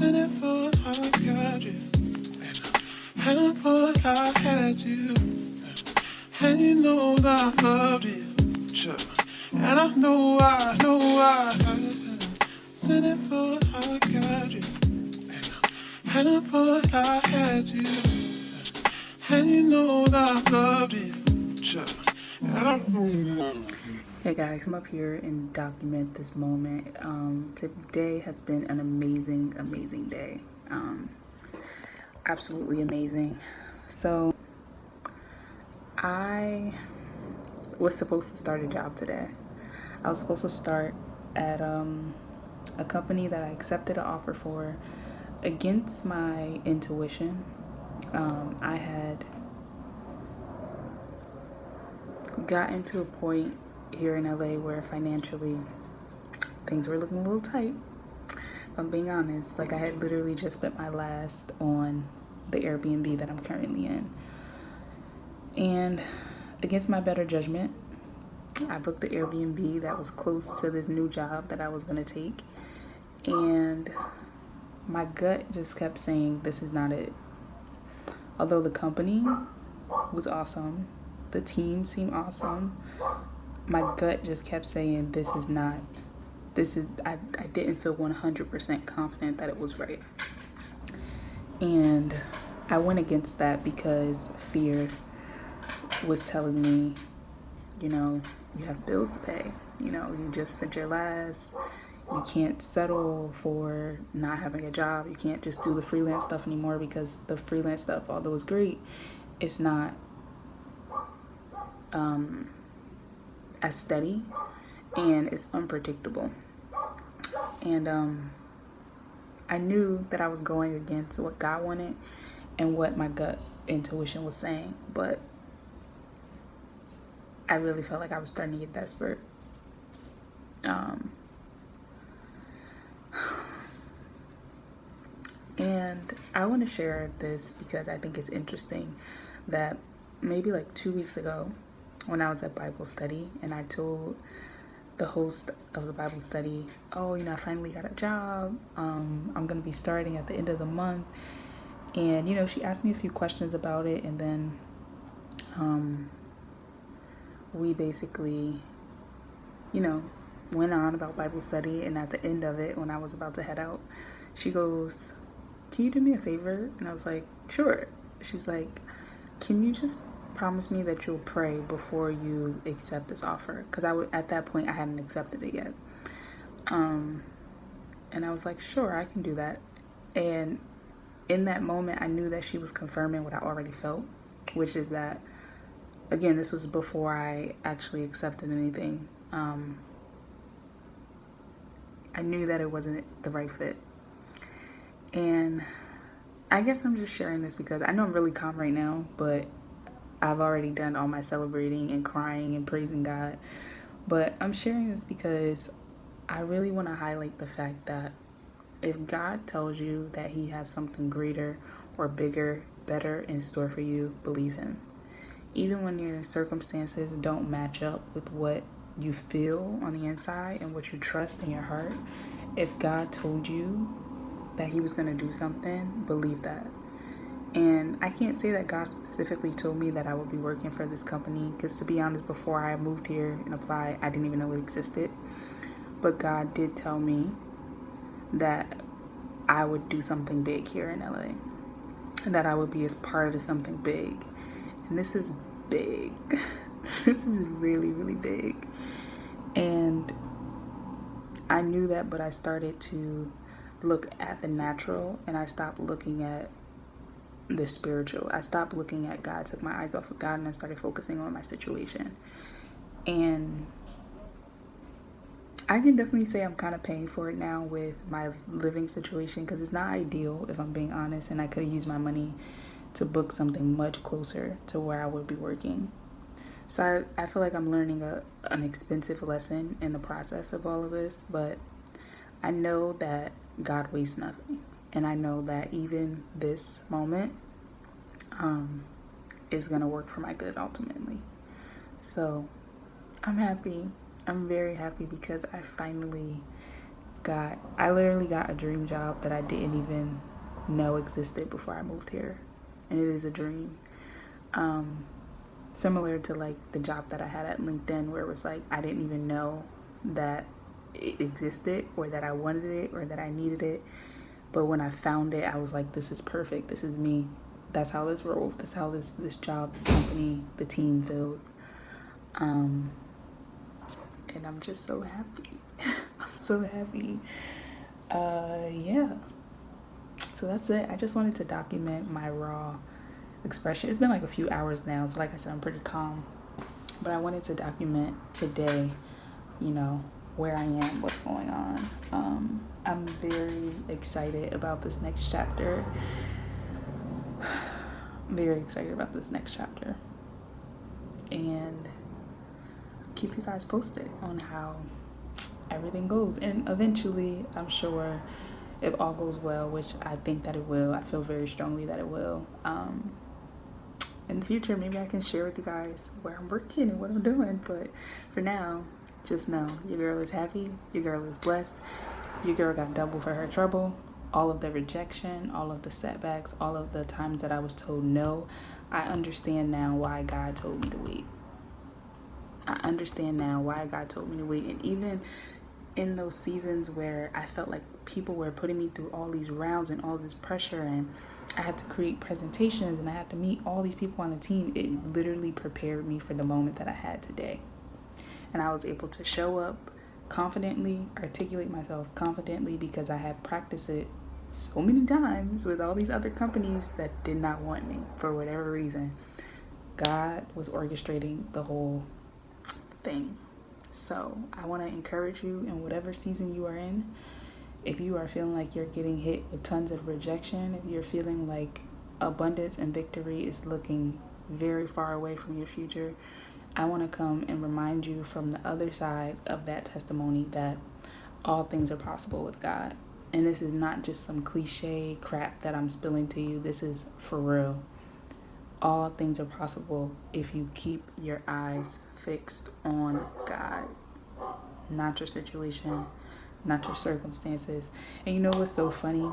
Sending for I got you. And for I had you. And you know that I loved you. Sure. And I know sending for I got you. And for I had you. And you know that I loved you. Sure. And I know. Hey guys, I'm up here and document this moment. Today has been an amazing day. Absolutely amazing. So I was supposed to start a job today. I was supposed to start at a company that I accepted an offer for against my intuition. I had gotten to a point here in LA where financially things were looking a little tight. If I'm being honest, like I had literally just spent my last on the Airbnb that I'm currently in. And against my better judgment, I booked the Airbnb that was close to this new job that I was going to take. And my gut just kept saying, this is not it. Although the company was awesome, the team seemed awesome, my gut just kept saying, I didn't feel 100% confident that it was right. And I went against that because fear was telling me, you have bills to pay. You just spent your last. You can't settle for not having a job. You can't just do the freelance stuff anymore because the freelance stuff, although it's great, it's not as steady and it's unpredictable. And I knew that I was going against what God wanted and what my gut intuition was saying, but I really felt like I was starting to get desperate. And I want to share this because I think it's interesting that maybe like 2 weeks ago when I was at Bible study and I told the host of the Bible study, I finally got a job. I'm going to be starting at the end of the month. And, she asked me a few questions about it. And then we basically, went on about Bible study. And at the end of it, when I was about to head out, she goes, "Can you do me a favor?" And I was like, "Sure." She's like, "Can you just promise me that you'll pray before you accept this offer?" Because at that point, I hadn't accepted it yet. And I was like, "Sure, I can do that." And in that moment, I knew that she was confirming what I already felt, which is that, again, this was before I actually accepted anything. I knew that it wasn't the right fit. And I guess I'm just sharing this because I know I'm really calm right now, but I've already done all my celebrating and crying and praising God. But I'm sharing this because I really want to highlight the fact that if God tells you that he has something greater or bigger, better in store for you, believe him. Even when your circumstances don't match up with what you feel on the inside and what you trust in your heart, if God told you that he was going to do something, believe that. And I can't say that God specifically told me that I would be working for this company because, to be honest, before I moved here and applied, I didn't even know it existed. But God did tell me that I would do something big here in LA and that I would be a part of something big. And this is big. This is really, really big. And I knew that, but I started to look at the natural and I stopped looking at the spiritual. I stopped looking at God, took my eyes off of God, and I started focusing on my situation. And I can definitely say I'm kind of paying for it now with my living situation because it's not ideal, if I'm being honest, and I could have used my money to book something much closer to where I would be working. So I feel like I'm learning an expensive lesson in the process of all of this, but I know that God wastes nothing. And I know that even this moment is going to work for my good ultimately. So I'm happy. I'm very happy because I finally God, I literally got a dream job that I didn't even know existed before I moved here. And it is a dream. Similar to like the job that I had at LinkedIn, where it was like I didn't even know that it existed or that I wanted it or that I needed it. But when I found it, I was like, this is perfect. This is me. That's how this rolls. That's how this job, this company, the team feels. And I'm just so happy. I'm so happy. Yeah. So that's it. I just wanted to document my raw expression. It's been like a few hours now, so like I said, I'm pretty calm. But I wanted to document today, you know, where I am, what's going on. I'm very excited about this next chapter. Very excited about this next chapter. And keep you guys posted on how everything goes. And eventually, I'm sure, if all goes well, which I think that it will, I feel very strongly that it will, in the future, maybe I can share with you guys where I'm working and what I'm doing. But for now, just know your girl is happy, your girl is blessed, your girl got double for her trouble. All of the rejection, all of the setbacks, all of the times that I was told no, I understand now why God told me to wait. I understand now why God told me to wait. And even in those seasons where I felt like people were putting me through all these rounds and all this pressure, and I had to create presentations and I had to meet all these people on the team, it literally prepared me for the moment that I had today. And I was able to show up confidently, articulate myself confidently, because I had practiced it so many times with all these other companies that did not want me for whatever reason. God was orchestrating the whole thing. So I want to encourage you in whatever season you are in. If you are feeling like you're getting hit with tons of rejection, if you're feeling like abundance and victory is looking very far away from your future, I want to come and remind you from the other side of that testimony that all things are possible with God. And this is not just some cliche crap that I'm spilling to you. This is for real. All things are possible if you keep your eyes fixed on God, not your situation, not your circumstances. And you know what's so funny?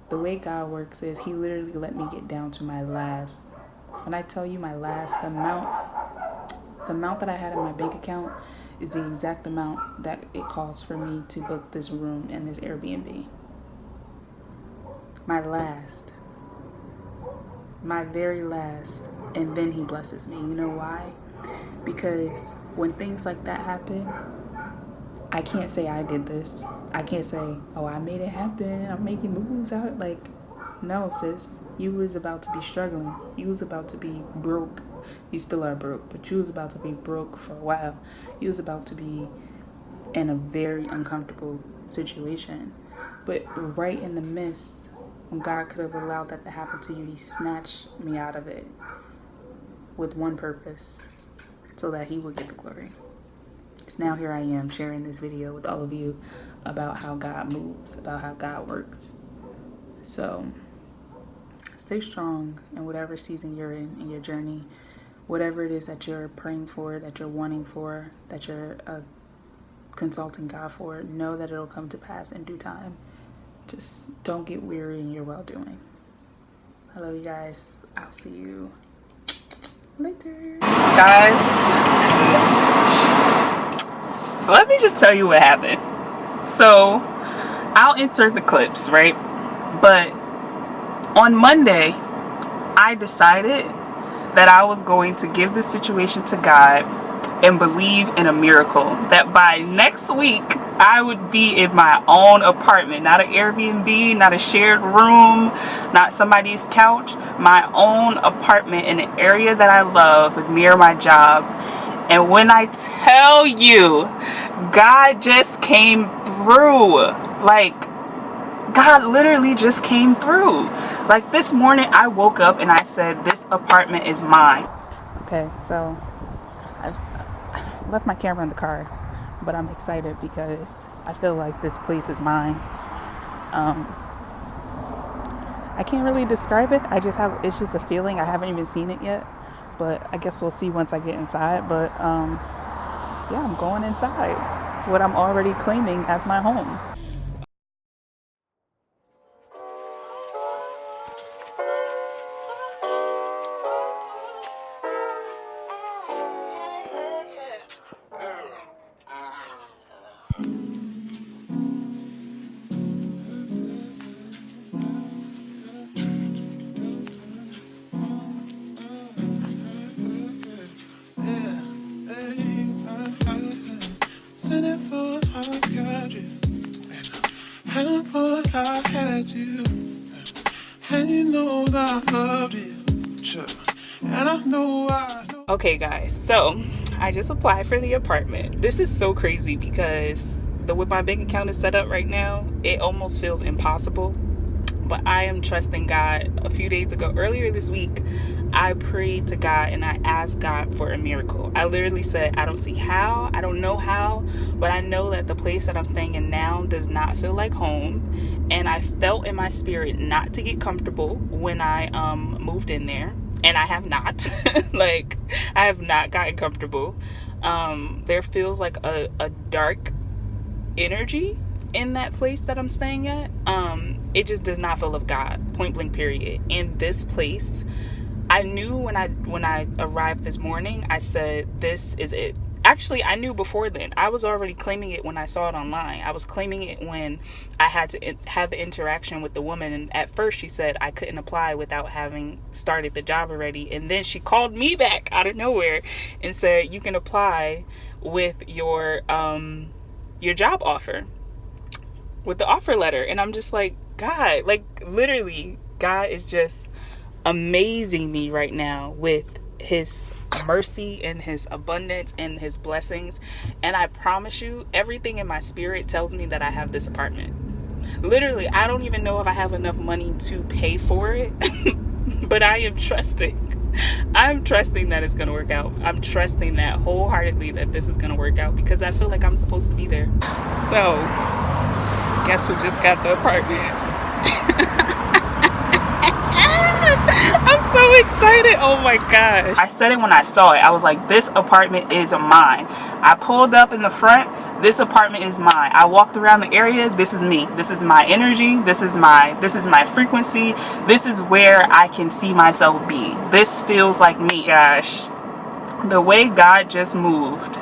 The way God works is He literally let me get down to my last. When I tell you my last, the amount that I had in my bank account is the exact amount that it costs for me to book this room and this Airbnb. My very last. And then He blesses me. You know why? Because when things like that happen, I can't say I did this. I can't say, oh, I made it happen, I'm making moves out. Like, no, sis. You was about to be struggling. You was about to be broke. You still are broke, but you was about to be broke for a while. You was about to be in a very uncomfortable situation. But right in the midst, when God could have allowed that to happen to you, He snatched me out of it with one purpose, so that He would get the glory. So now here I am sharing this video with all of you about how God moves, about how God works. So stay strong in whatever season you're in your journey, whatever it is that you're praying for, that you're wanting for, that you're consulting God for. Know that it'll come to pass in due time. Just don't get weary in your well-doing. I love you guys. I'll see you later. Guys, let me just tell you what happened. So I'll insert the clips, right? But on Monday, I decided that I was going to give this situation to God and believe in a miracle. That by next week, I would be in my own apartment, not an Airbnb, not a shared room, not somebody's couch, my own apartment in an area that I love near my job. And when I tell you, God just came through. Like, God literally just came through. Like this morning, I woke up and I said, this apartment is mine. Okay, so I've left my camera in the car, but I'm excited because I feel like this place is mine. I can't really describe it. It's just a feeling. I haven't even seen it yet, but I guess we'll see once I get inside. But yeah, I'm going inside what I'm already claiming as my home. Okay guys, so I just applied for the apartment. This is so crazy because the way my bank account is set up right now, it almost feels impossible. But I am trusting God. A few days ago, earlier this week, I prayed to God and I asked God for a miracle. I literally said, I don't see how, I don't know how, but I know that the place that I'm staying in now does not feel like home. And I felt in my spirit not to get comfortable when I moved in there. And I have not. Like, I have not gotten comfortable. There feels like a dark energy in that place that I'm staying at. It just does not feel of God, point blank period. In this place, I knew when I arrived this morning, I said, this is it. Actually, I knew before then. I was already claiming it when I saw it online. I was claiming it when I had to have the interaction with the woman. And at first she said I couldn't apply without having started the job already. And then she called me back out of nowhere and said, you can apply with your job offer, with the offer letter. And I'm just like, God, like literally, God is just amazing me right now with his mercy and his abundance and his blessings. And I promise you, everything in my spirit tells me that I have this apartment. Literally, I don't even know if I have enough money to pay for it, but I am trusting. I'm trusting that it's going to work out. I'm trusting that wholeheartedly that this is going to work out because I feel like I'm supposed to be there. So, guess who just got the apartment? I'm so excited. Oh my gosh. I said it when I saw it. I was like, this apartment is mine. I pulled up in the front. This apartment is mine. I walked around the area. This is me. This is my energy. This is my frequency. This is where I can see myself be. This feels like me. Gosh. The way God just moved.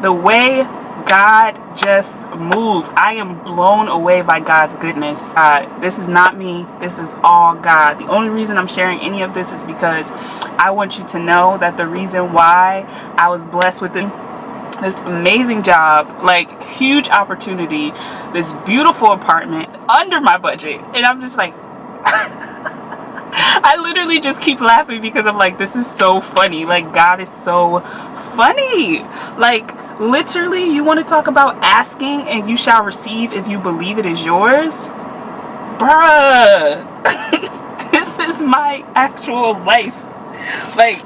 The way God just moved. I am blown away by God's goodness. This is not me. This is all God. The only reason I'm sharing any of this is because I want you to know that the reason why I was blessed with this amazing job, like huge opportunity, this beautiful apartment under my budget, and I'm just like I literally just keep laughing because I'm like, this is so funny. Like, God is so funny. Like, literally, you want to talk about asking and you shall receive if you believe it is yours? Bruh. This is my actual life. Like,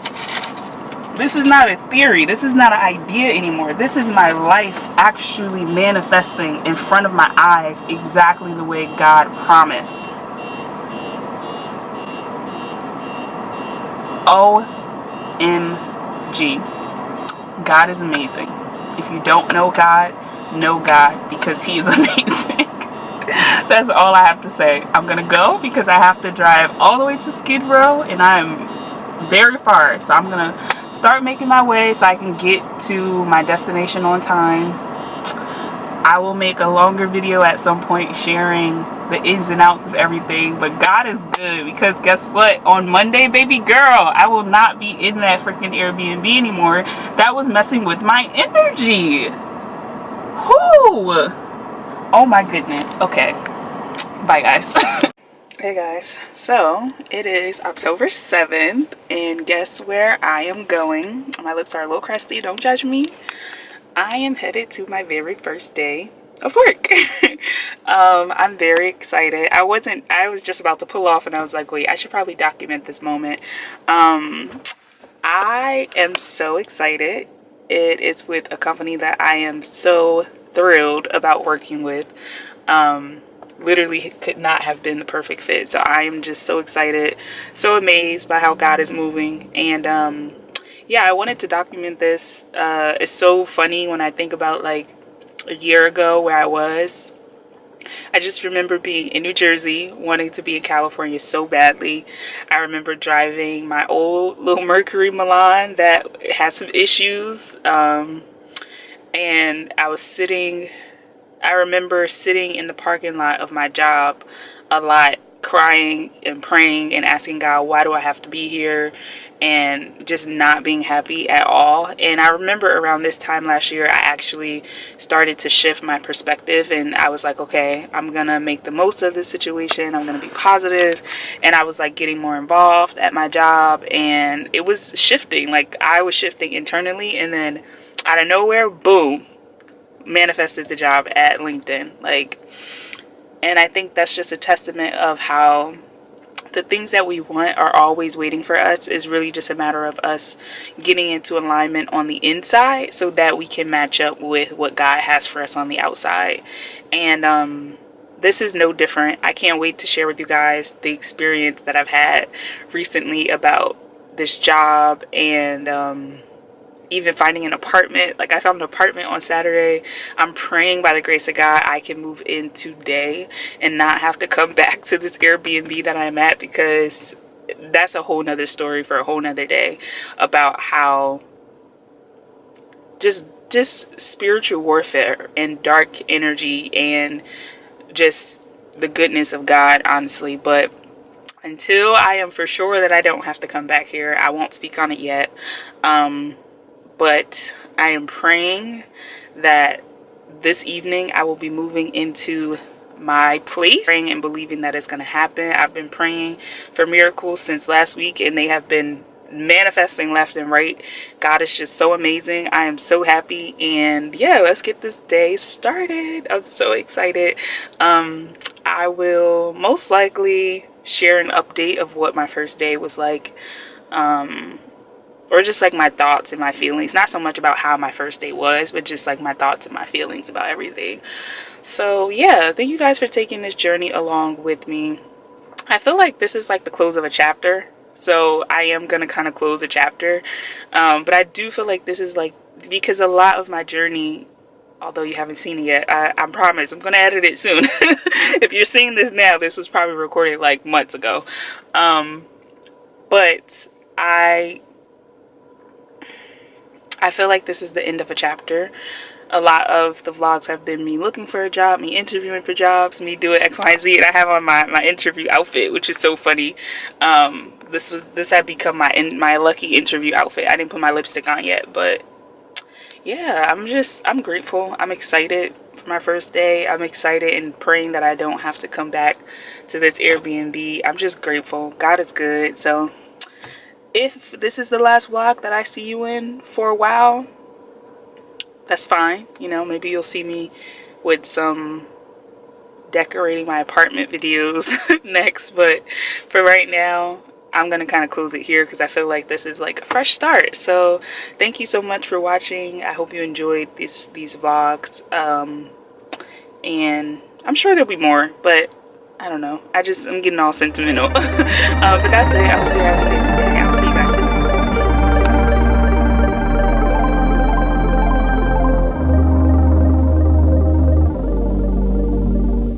this is not a theory. This is not an idea anymore. This is my life actually manifesting in front of my eyes exactly the way God promised. OMG. God is amazing. If you don't know God because he is amazing. That's all I have to say. I'm gonna go because I have to drive all the way to Skid Row and I'm very far. So I'm gonna start making my way so I can get to my destination on time. I will make a longer video at some point sharing the ins and outs of everything, but God is good because guess what? On Monday, baby girl, I will not be in that freaking Airbnb anymore. That was messing with my energy. Whoo! Oh my goodness. Okay. Bye, guys. Hey guys, so it is October 7th and guess where I am going? My lips are a little crusty, don't judge me. I am headed to my very first day of work. I'm very excited. I was just about to pull off and I was like, wait, I should probably document this moment. I am so excited. It is with a company that I am so thrilled about working with. Literally could not have been the perfect fit. So I am just so excited, so amazed by how God is moving. And yeah, I wanted to document this. It's so funny when I think about like a year ago where I was. I just remember being in New Jersey, wanting to be in California so badly. I remember driving my old little Mercury Milan that had some issues. And I remember sitting in the parking lot of my job a lot, crying and praying and asking God, why do I have to be here? And just not being happy at all. And I remember around this time last year, I actually started to shift my perspective, and I was like, okay, I'm gonna make the most of this situation. I'm gonna be positive. And I was like getting more involved at my job, and it was shifting. Like, I was shifting internally, and then out of nowhere, boom, manifested the job at LinkedIn. Like, and I think that's just a testament of how the things that we want are always waiting for us. Is really just a matter of us getting into alignment on the inside so that we can match up with what God has for us on the outside. And this is no different. I can't wait to share with you guys the experience that I've had recently about this job, and even finding an apartment. Like, I found an apartment on Saturday. I'm praying by the grace of God I can move in today and not have to come back to this Airbnb that I'm at, because that's a whole nother story for a whole nother day, about how just spiritual warfare and dark energy and just the goodness of God, honestly. But until I am for sure that I don't have to come back here, I won't speak on it yet. But I am praying that this evening I will be moving into my place, praying and believing that it's going to happen. I've been praying for miracles since last week, and they have been manifesting left and right. God is just so amazing. I am so happy, and yeah, let's get this day started. I'm so excited. I will most likely share an update of what my first day was like, or just like my thoughts and my feelings. Not so much about how my first day was, but just like my thoughts and my feelings about everything. So yeah, thank you guys for taking this journey along with me. I feel like this is like the close of a chapter, so I am gonna kind of close a chapter, but I do feel like this is like, because a lot of my journey, although you haven't seen it yet, I promise I'm gonna edit it soon. If you're seeing this now, this was probably recorded like months ago, but I feel like this is the end of a chapter. A lot of the vlogs have been me looking for a job, me interviewing for jobs, me doing X, Y, and Z. And I have on my interview outfit, which is so funny. This had become my lucky interview outfit. I didn't put my lipstick on yet, but yeah, I'm grateful. I'm excited for my first day. I'm excited and praying that I don't have to come back to this Airbnb. I'm just grateful. God is good. So if this is the last vlog that I see you in for a while, that's fine. You know, maybe you'll see me with some decorating my apartment videos next. But for right now, I'm going to kind of close it here because I feel like this is like a fresh start. So thank you so much for watching. I hope you enjoyed these vlogs. And I'm sure there'll be more, but I don't know. I'm getting all sentimental. But that's it. I hope you're having a